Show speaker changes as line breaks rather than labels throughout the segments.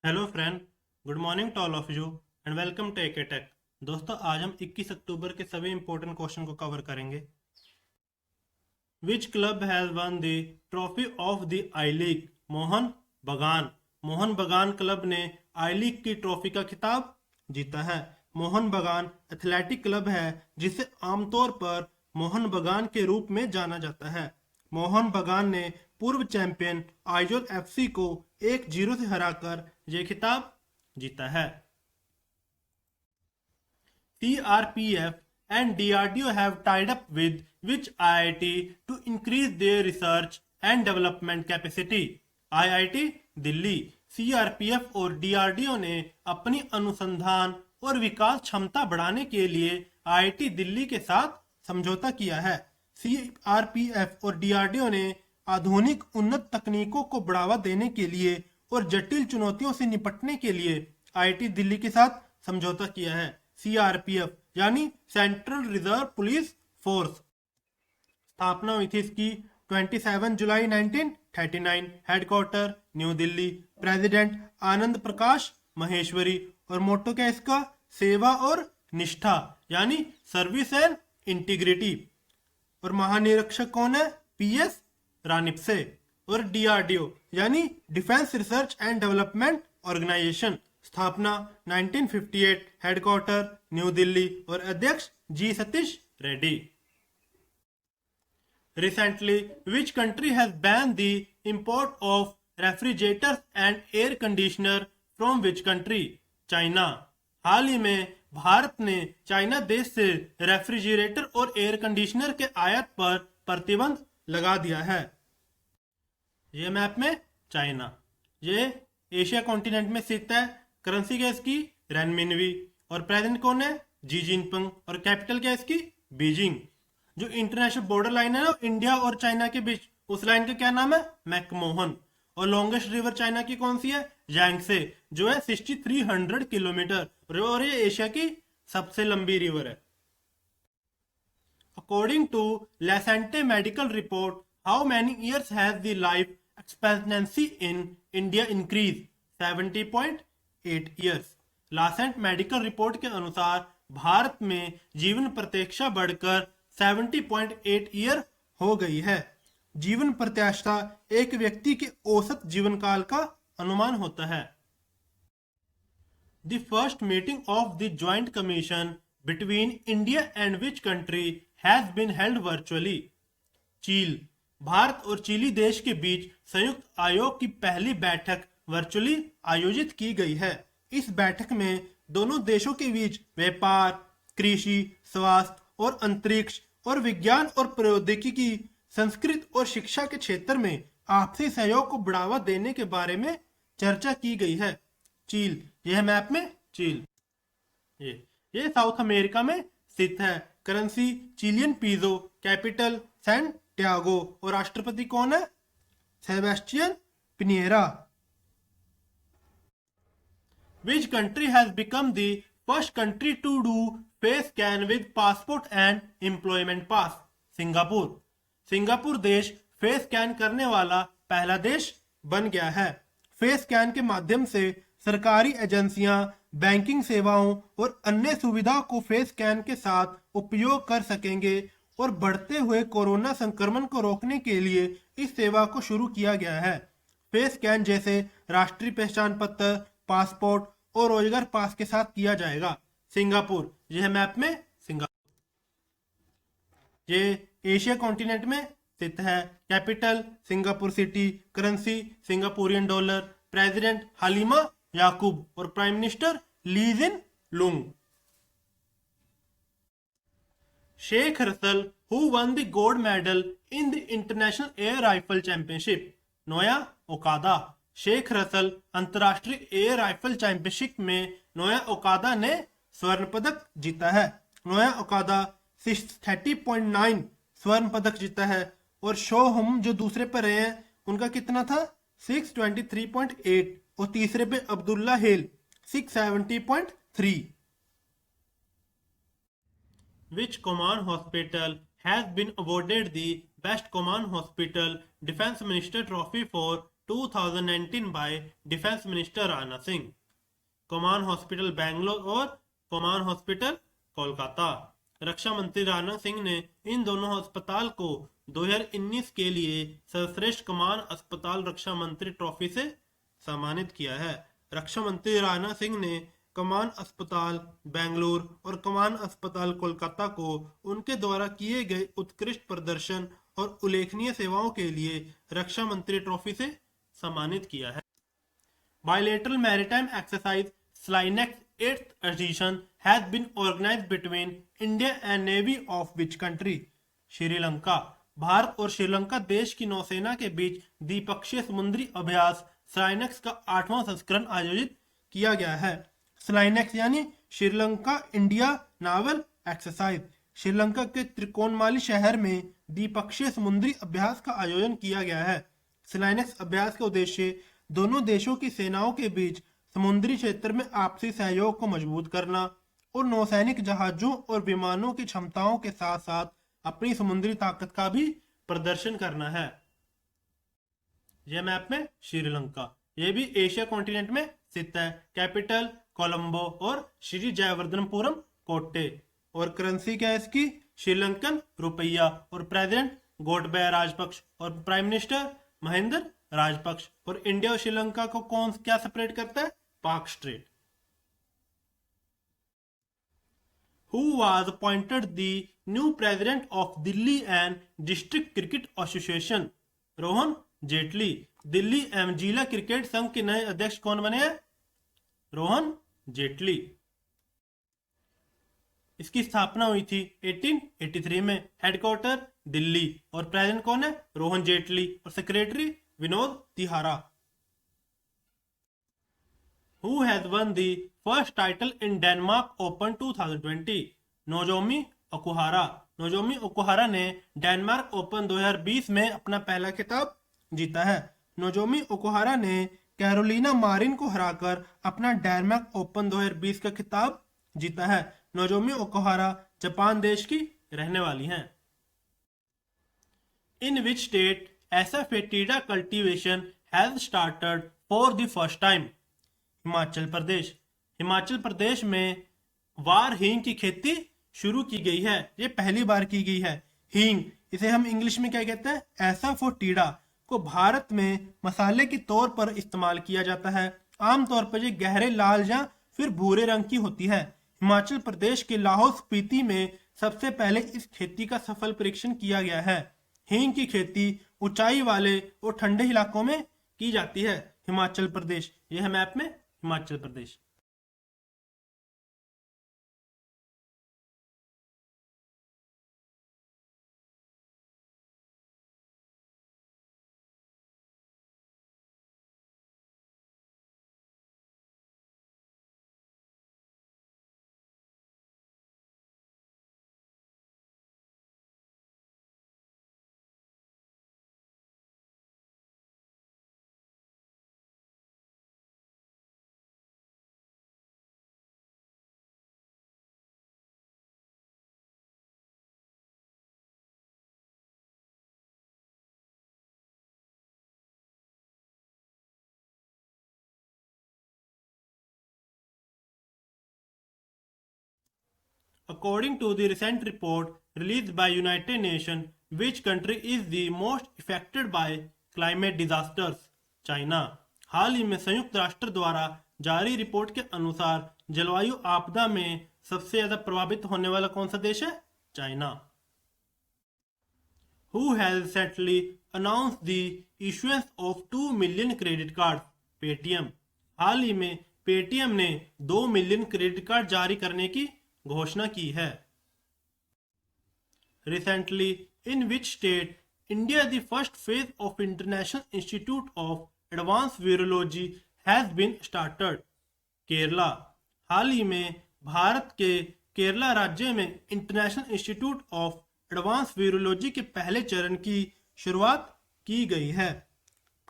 Hello friend, good morning to all of you and welcome to AK Tech. दोस्तों, आज हम 21 अक्टूबर के सभी इंपॉर्टेंट क्वेश्चन को कवर करेंगे। Which club has won the trophy of the I League? Mohun Bagan. Mohun बगान club ने आई लीग की ट्रॉफी का खिताब जीता है। मोहन बगान एथलेटिक क्लब है जिसे आमतौर पर मोहन बगान के रूप में जाना जाता है। मोहन बगान ने पूर्व चैंपियन आइजोल एफसी को 1-0 से हराकर यह खिताब जीता है। CRPF and DRDO have tied up with which IIT to increase their research and development capacity? IIT Delhi, CRPF और DRDO ने अपनी अनुसंधान और विकास क्षमता बढ़ाने के लिए IIT दिल्ली के साथ समझौता किया है। CRPF और DRDO ने आधुनिक उन्नत तकनीकों को बढ़ावा देने के लिए और जटिल चुनौतियों से निपटने के लिए IIT दिल्ली के साथ समझौता किया है। CRPF यानी सेंट्रल रिजर्व पुलिस फोर्स। स्थापना हुई थी इसकी 27 जुलाई 1939। Headquarter New Delhi. President Anand Prakash Maheshwari. और मोटो क्या इसका? सेवा और निष्ठा यानी सर्विस एंड इंटीग्रिटी। और महानिरीक्षक कौन है? PS रानिपसे। और DRDO यानी defence research and development organisation. स्थापना 1958। Headquarter New Delhi. और अध्यक्ष G Satish Reddy. Recently, which country has banned the import of refrigerators and air conditioner from which country? China. हाल ही में भारत ने चाइना देश से रेफ्रिजरेटर और एयर कंडीशनर के आयात पर प्रतिबंध लगा दिया है। ये मैप में चाइना, ये एशिया कॉन्टिनेंट में स्थित है। करेंसी क्या इसकी? रेनमिनवी। और प्रेसिडेंट कौन है? Xi Jinping. और कैपिटल क्या इसकी? बीजिंग। जो इंटरनेशनल बॉर्डर लाइन है ना इंडिया और चाइना के बीच, उस लाइन का क्या नाम है? मैकमोहन। और लॉन्गेस्ट रिवर चाइना की कौन सी है? यांगसे, जो है 6300 किलोमीटर। और ये एशिया की सबसे लंबी रिवर है। According to Lancet medical report, how many years has the life expectancy in India increase? 70.8 years. Lancet medical report के अनुसार भारत में जीवन प्रतीक्षा बढ़कर 70.8 ईयर हो गई है। जीवन प्रत्याशा एक व्यक्ति के औसत जीवन काल का अनुमान होता है। The first meeting of the Joint Commission between India and which country has been held virtually? चील। भारत और चिली देश के बीच संयुक्त आयोग की पहली बैठक वर्चुअली आयोजित की गई है। इस बैठक में दोनों देशों के बीच व्यापार, कृषि, स्वास्थ्य और अंतरिक्ष और विज्ञान और प्रौद्योगिकी, संस्कृत और शिक्षा के क्षेत्र में आपसी सहयोग को बढ़ावा देने के बारे में चर्चा की गई है। चील, यह मैप में चील, ये साउथ अमेरिका में स्थित है। Currency Chilean piezo. Capital Santiago. और राष्ट्रपति कौन है? Sebastian पिनिएरा। Which country has become the first country to do face scan with passport and employment pass? Singapore. Singapore देश फेस स्कैन करने वाला पहला देश बन गया है। फेस स्कैन के माध्यम से सरकारी एजेंसियां बैंकिंग सेवाओं और अन्य सुविधाओं को फेस स्कैन के साथ उपयोग कर सकेंगे। और बढ़ते हुए कोरोना संक्रमण को रोकने के लिए इस सेवा को शुरू किया गया है। फेस स्कैन जैसे राष्ट्रीय पहचान पत्र, पासपोर्ट और रोजगार पास के साथ किया जाएगा। सिंगापुर, यह मैप में सिंगापुर, ये एशिया कॉन्टिनेंट में स्थित है। Capital Singapore city. Currency Singaporean dollar. President Halima Yacob. और prime minister Lee Hsien Loong. Sheikh Russel who won the gold medal in the international air rifle championship? Noya Okada. Sheikh Russel अंतरराष्ट्रीय air rifle championship में Noya Okada ने स्वर्ण पदक जीता है। Noah ओकादा 30.9 स्वर्ण पदक जीता है। और शो हम जो दूसरे पर रहे हैं उनका कितना था? 623.8। और तीसरे पे Abdullah hello 670.3। Which command hospital has been awarded the Best Command Hospital Defense Minister Trophy for 2019 by Defense Minister Rajnath Singh. Come on hospital Bangalore और कमान हॉस्पिटल कोलकाता। रक्षा मंत्री राजनाथ सिंह ने इन दोनों अस्पताल को 2019 के लिए सर्वश्रेष्ठ कमान अस्पताल रक्षा मंत्री ट्रॉफी से सम्मानित किया है। रक्षा मंत्री राजनाथ सिंह ने कमान अस्पताल बेंगलुरु और कमान अस्पताल कोलकाता को उनके द्वारा किए गए उत्कृष्ट प्रदर्शन और उल्लेखनीय सेवाओं के लिए रक्षा मंत्री ट्रॉफी से सम्मानित किया है। Bilateral maritime exercise SLYNEX 8th edition has been organized between India and Navy of which country? Sri Lanka. Bharat और श्रीलंका देश की नौसेना के बीच द्विपक्षीय समुद्री अभ्यास SLYNEX का 8वां संस्करण आयोजित किया गया है। SLYNEX यानी Sri Lanka India novel exercise Sri Lanka के त्रिकोणमाली शहर में द्विपक्षीय समुद्री अभ्यास का आयोजन किया गया है। SLYNEX अभ्यास का उद्देश्य दोनों देशों की सेनाओं के बीच समुद्री क्षेत्र में आपसी सहयोग को मजबूत करना और नौसैनिक जहाजों और विमानों की क्षमताओं के साथ साथ अपनी समुद्री ताकत का भी प्रदर्शन करना है। यह मैप में श्रीलंका, यह भी एशिया कॉन्टिनेंट में स्थित है। कैपिटल कोलंबो और श्री जयवर्धनपुरम कोट्टे। और करेंसी क्या है इसकी? श्रीलंकन रुपया। और प्रेसिडेंट गोटबाया राजपक्ष और प्राइम मिनिस्टर महेंद्र राजपक्ष। और इंडिया और श्रीलंका को कौन क्या सेपरेट करता है? पाक straight. Who was appointed the new president of Delhi and District Cricket Association? Rohan Jaitley. Delhi एवं जिला क्रिकेट संघ के नए अध्यक्ष कौन बने हैं? रोहन जेटली। इसकी स्थापना हुई थी 1883 में। हेडक्वार्टर दिल्ली। और प्रेसिडेंट कौन है? रोहन जेटली। और secretary Vinod तिहारा। Who has won the first title in Denmark Open 2020? Nozomi Okuhara. Nozomi Okuhara ने डेनमार्क ओपन 2020 में अपना पहला खिताब जीता है। नोजोमी ओकुहारा ने कैरोलिना मारिन को हराकर अपना डेनमार्क ओपन 2020 का खिताब जीता है। नोजोमी ओकुहारा जापान देश की रहने वाली हैं। In which state asafoetida cultivation has started for the first time? Himachal Pradesh. Himachal Pradesh में वार हींग की खेती शुरू की गई है। ये पहली बार की गई है। हींग, इसे हम इंग्लिश में क्या कहते हैं? एसाफोटिडा को भारत में मसाले के तौर पर इस्तेमाल किया जाता है। आमतौर पर ये गहरे लाल या फिर भूरे रंग की होती है। हिमाचल प्रदेश के लाहौल स्पीति में सबसे पहले इस खेती का सफल परीक्षण किया गया है। हींग की खेती ऊंचाई वाले और ठंडे इलाकों में की जाती है। हिमाचल प्रदेश, यह मैप में Himachal Pradesh. According to the recent report released by United Nations, which country is the most affected by climate disasters? China। हाल ही में संयुक्त राष्ट्र द्वारा जारी रिपोर्ट के अनुसार जलवायु आपदा में सबसे ज्यादा प्रभावित होने वाला कौन सा देश है? China. Who has recently announced the issuance of 2 million credit cards? Paytm. हाल ही में पेटीएम ने 2 मिलियन क्रेडिट कार्ड जारी करने की घोषणा की है। Recently, in which state India the first phase of International Institute of Advanced Virology has been started? Kerala. हाल ही में भारत के केरला राज्य में international institute of advance virology के पहले चरण की शुरुआत की गई है।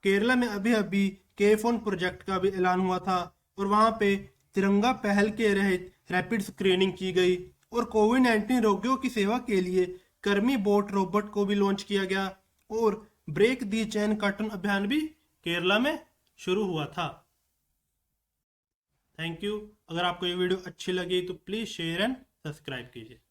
केरला में अभी अभी के-फोन प्रोजेक्ट का भी ऐलान हुआ था और वहां पे तिरंगा पहल के तहत रैपिड स्क्रीनिंग की गई और कोविड-19 रोगियों की सेवा के लिए कर्मी बोट रोबोट को भी लॉन्च किया गया और ब्रेक दी चेन कार्टून अभियान भी केरला में शुरू हुआ था। Thank you. अगर आपको ये वीडियो अच्छी लगी तो प्लीज़ शेयर एंड सब्सक्राइब कीजिए।